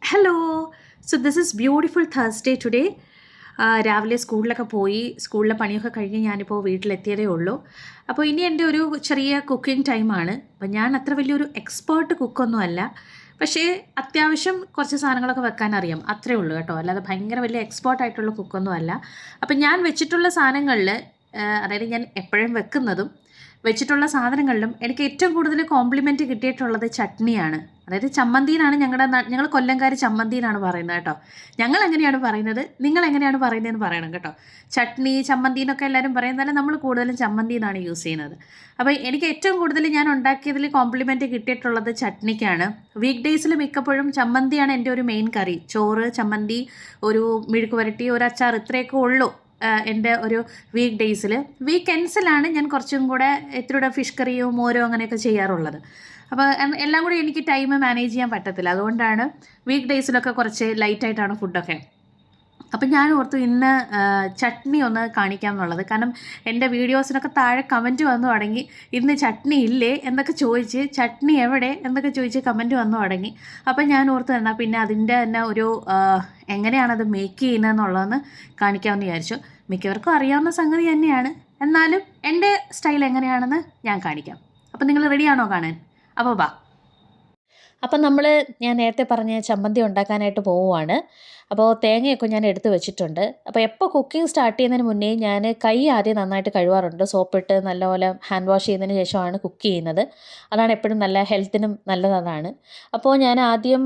Hello. So this is beautiful Thursday today. രാവിലെ സ്കൂളിലൊക്കെ പോയി സ്കൂളിലെ പണിയൊക്കെ കഴിഞ്ഞ് ഞാനിപ്പോൾ വീട്ടിലെത്തിയതേ ഉള്ളൂ. അപ്പോൾ ഇനി എൻ്റെ ഒരു ചെറിയ കുക്കിംഗ് ടൈമാണ്. അപ്പോൾ ഞാൻ അത്ര വലിയൊരു എക്സ്പേർട്ട് കുക്കൊന്നും അല്ല, പക്ഷേ അത്യാവശ്യം കുറച്ച് സാധനങ്ങളൊക്കെ വെക്കാൻ അറിയാം, അത്രേ ഉള്ളൂ കേട്ടോ. അല്ലാതെ ഭയങ്കര വലിയ എക്സ്പേർട്ടായിട്ടുള്ള കുക്കൊന്നും അല്ല. അപ്പം ഞാൻ വെച്ചിട്ടുള്ള സാധനങ്ങളിൽ, അതായത് ഞാൻ എപ്പോഴും വെച്ചിട്ടുള്ള സാധനങ്ങളിലും എനിക്ക് ഏറ്റവും കൂടുതൽ കോംപ്ലിമെൻറ്റ് കിട്ടിയിട്ടുള്ളത് ചട്നിയാണ്. അതായത് ചമ്മന്തിനാണ് ഞങ്ങൾ കൊല്ലംകാർ ചമ്മന്തിനാണ് പറയുന്നത് കേട്ടോ. ഞങ്ങൾ എങ്ങനെയാണ് പറയുന്നത്, നിങ്ങൾ എങ്ങനെയാണ് പറയുന്നതെന്ന് പറയണം കേട്ടോ. ചട്നി ചമ്മന്തി എന്നൊക്കെ എല്ലാവരും പറയുന്നതല്ല, നമ്മൾ കൂടുതലും ചമ്മന്തി എന്നാണ് യൂസ് ചെയ്യുന്നത്. അപ്പോൾ എനിക്ക് ഏറ്റവും കൂടുതൽ ഞാൻ ഉണ്ടാക്കിയതിൽ കോംപ്ലിമെൻറ്റ് കിട്ടിയിട്ടുള്ളത് ചട്നിക്കാണ്. വീക്ക് ഡേയ്സിൽ മിക്കപ്പോഴും ചമ്മന്തിയാണ് എൻ്റെ ഒരു മെയിൻ കറി. ചോറ്, ചമ്മന്തി, ഒരു മെഴുക്ക് പുരട്ടി, ഒരു അച്ചാർ, ഇത്രയൊക്കെ ഉള്ളൂ എൻ്റെ ഒരു വീക്ക് ഡേയ്സിൽ. വീക്കെൻഡ്സിലാണ് ഞാൻ കുറച്ചും കൂടെ ഇത്തിരിയുടെ ഫിഷ് കറിയോ മോരോ അങ്ങനെയൊക്കെ ചെയ്യാറുള്ളത്. അപ്പോൾ എല്ലാം കൂടി എനിക്ക് ടൈം മാനേജ് ചെയ്യാൻ പറ്റത്തില്ല, അതുകൊണ്ടാണ് വീക്ക് ഡേയ്സിലൊക്കെ കുറച്ച് ലൈറ്റായിട്ടാണ് ഫുഡൊക്കെ. അപ്പം ഞാൻ ഓർത്തു ഇന്ന് ചട്നി ഒന്ന് കാണിക്കാം എന്നുള്ളത്. കാരണം എൻ്റെ വീഡിയോസിനൊക്കെ താഴെ കമൻറ്റ് വന്നു തുടങ്ങി, ഇന്ന് ചട്നി ഇല്ലേ എന്നൊക്കെ ചോദിച്ച്, ചട്നി എവിടെ എന്നൊക്കെ ചോദിച്ച് കമൻറ്റ് വന്നു തുടങ്ങി. അപ്പം ഞാൻ ഓർത്തു എന്നാൽ പിന്നെ അതിൻ്റെ തന്നെ ഒരു എങ്ങനെയാണത് മേക്ക് ചെയ്യുന്നതെന്നുള്ളതെന്ന് കാണിക്കാമെന്ന് വിചാരിച്ചു. മിക്കവർക്കും അറിയാവുന്ന സംഗതി തന്നെയാണ്, എന്നാലും എൻ്റെ സ്റ്റൈൽ എങ്ങനെയാണെന്ന് ഞാൻ കാണിക്കാം. അപ്പം നിങ്ങൾ റെഡിയാണോ കാണാൻ? അപ്പോൾ വാ. അപ്പം ഞാൻ നേരത്തെ പറഞ്ഞ ചമ്മന്തി ഉണ്ടാക്കാനായിട്ട് പോവുകയാണ്. അപ്പോൾ തേങ്ങയൊക്കെ ഞാൻ എടുത്ത് വെച്ചിട്ടുണ്ട്. അപ്പോൾ എപ്പോൾ കുക്കിംഗ് സ്റ്റാർട്ട് ചെയ്യുന്നതിന് മുന്നേ ഞാൻ കൈ ആദ്യം നന്നായിട്ട് കഴുകാറുണ്ട്. സോപ്പിട്ട് നല്ലപോലെ ഹാൻഡ് വാഷ് ചെയ്തതിന് ശേഷമാണ് കുക്ക് ചെയ്യുന്നത്. അതാണ് എപ്പോഴും നല്ല ഹെൽത്തിനും നല്ലതാണ്. അപ്പോൾ ഞാൻ ആദ്യം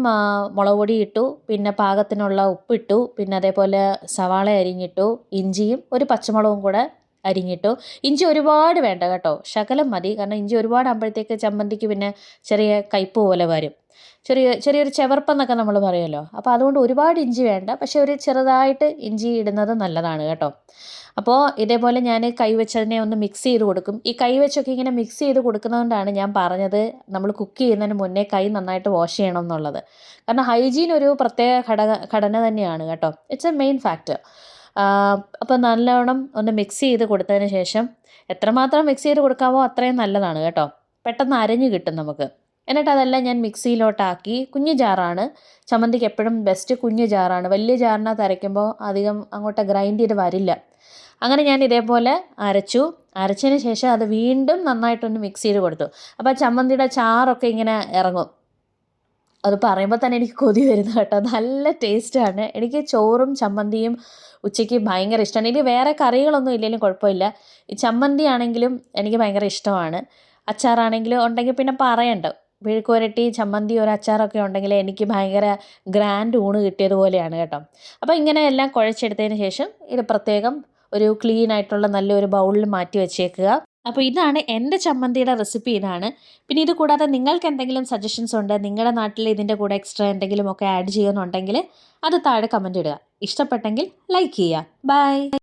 മുളക് പൊടി ഇട്ടു, പിന്നെ പാകത്തിനുള്ള ഉപ്പിട്ടു, പിന്നെ അതേപോലെ സവാള അരിഞ്ഞിട്ടു, ഇഞ്ചിയും ഒരു പച്ചമുളകും കൂടെ അരിഞ്ഞിട്ടു. ഇഞ്ചി ഒരുപാട് വേണ്ട കേട്ടോ, ശകലം മതി. കാരണം ഇഞ്ചി ഒരുപാടാകുമ്പോഴത്തേക്ക് ചമ്മന്തിക്ക് പിന്നെ ചെറിയ കയ്പ്പ് പോലെ വരും, ചെറിയൊരു ചെവർപ്പെന്നൊക്കെ നമ്മൾ പറയുമല്ലോ. അപ്പോൾ അതുകൊണ്ട് ഒരുപാട് ഇഞ്ചി വേണ്ട, പക്ഷേ ഒരു ചെറുതായിട്ട് ഇഞ്ചി ഇടുന്നത് നല്ലതാണ് കേട്ടോ. അപ്പോൾ ഇതേപോലെ ഞാൻ കൈവച്ചതിനെ ഒന്ന് മിക്സ് ചെയ്ത് കൊടുക്കും. ഈ കൈവച്ചൊക്കെ ഇങ്ങനെ മിക്സ് ചെയ്ത് കൊടുക്കുന്നതുകൊണ്ടാണ് ഞാൻ പറഞ്ഞത് നമ്മൾ കുക്ക് ചെയ്യുന്നതിന് മുന്നേ കൈ നന്നായിട്ട് വാഷ് ചെയ്യണം എന്നുള്ളത്. കാരണം ഹൈജീൻ ഒരു പ്രത്യേക ഘടന തന്നെയാണ് കേട്ടോ. It's A main factor. അപ്പോൾ നല്ലവണ്ണം ഒന്ന് മിക്സ് ചെയ്ത് കൊടുത്തതിന് ശേഷം, എത്രമാത്രം മിക്സ് ചെയ്ത് കൊടുക്കാമോ അത്രയും നല്ലതാണ് കേട്ടോ. പെട്ടെന്ന് അരഞ്ഞു കിട്ടും നമുക്ക്. എന്നിട്ട് അതെല്ലാം ഞാൻ മിക്സിയിലോട്ടാക്കി. കുഞ്ഞു ജാറാണ് ചമ്മന്തിക്ക് എപ്പോഴും ബെസ്റ്റ്, കുഞ്ഞു ജാറാണ്. വലിയ ജാറിനകത്ത് അരയ്ക്കുമ്പോൾ അധികം അങ്ങോട്ട് ഗ്രൈൻഡ് ചെയ്ത് വരില്ല. അങ്ങനെ ഞാൻ ഇതേപോലെ അരച്ചതിന് ശേഷം അത് വീണ്ടും നന്നായിട്ടൊന്ന് മിക്സ് ചെയ്ത് കൊടുത്തു. അപ്പോൾ ചമ്മന്തിയുടെ ചാറൊക്കെ ഇങ്ങനെ ഇറങ്ങും. അത് പറയുമ്പോൾ തന്നെ എനിക്ക് കൊതി വരുന്നു കേട്ടോ. നല്ല ടേസ്റ്റാണ്. എനിക്ക് ചോറും ചമ്മന്തിയും ഉച്ചയ്ക്ക് ഭയങ്കര ഇഷ്ടമാണ്. എനിക്ക് വേറെ കറികളൊന്നും ഇല്ലെങ്കിലും കുഴപ്പമില്ല, ഈ ചമ്മന്തി ആണെങ്കിലും എനിക്ക് ഭയങ്കര ഇഷ്ടമാണ്. അച്ചാറാണെങ്കിലും ഉണ്ടെങ്കിൽ പിന്നെ പറയണ്ട. മെഴുക്ക് പുരട്ടി, ചമ്മന്തി, ഒരു അച്ചാറൊക്കെ ഉണ്ടെങ്കിൽ എനിക്ക് ഭയങ്കര ഗ്രാൻഡ് ഊണ് കിട്ടിയതുപോലെയാണ് കേട്ടോ. അപ്പോൾ ഇങ്ങനെ എല്ലാം കുഴച്ചെടുത്തതിന് ശേഷം ഇത് പ്രത്യേകം ഒരു ക്ലീൻ ആയിട്ടുള്ള നല്ലൊരു ബൗളിൽ മാറ്റി വെച്ചേക്കുക. അപ്പോൾ ഇതാണ് എൻ്റെ ചമ്മന്തിയുടെ റെസിപ്പി, ഇതാണ്. പിന്നെ ഇത് കൂടാതെ നിങ്ങൾക്ക് എന്തെങ്കിലും സജഷൻസ് ഉണ്ട്, നിങ്ങളുടെ നാട്ടിൽ ഇതിൻ്റെ കൂടെ എക്സ്ട്രാ എന്തെങ്കിലുമൊക്കെ ആഡ് ചെയ്യുന്നുണ്ടെങ്കിൽ അത് താഴെ കമൻറ്റ് ഇടുക. ഇഷ്ടപ്പെട്ടെങ്കിൽ ലൈക്ക് ചെയ്യുക. ബൈ.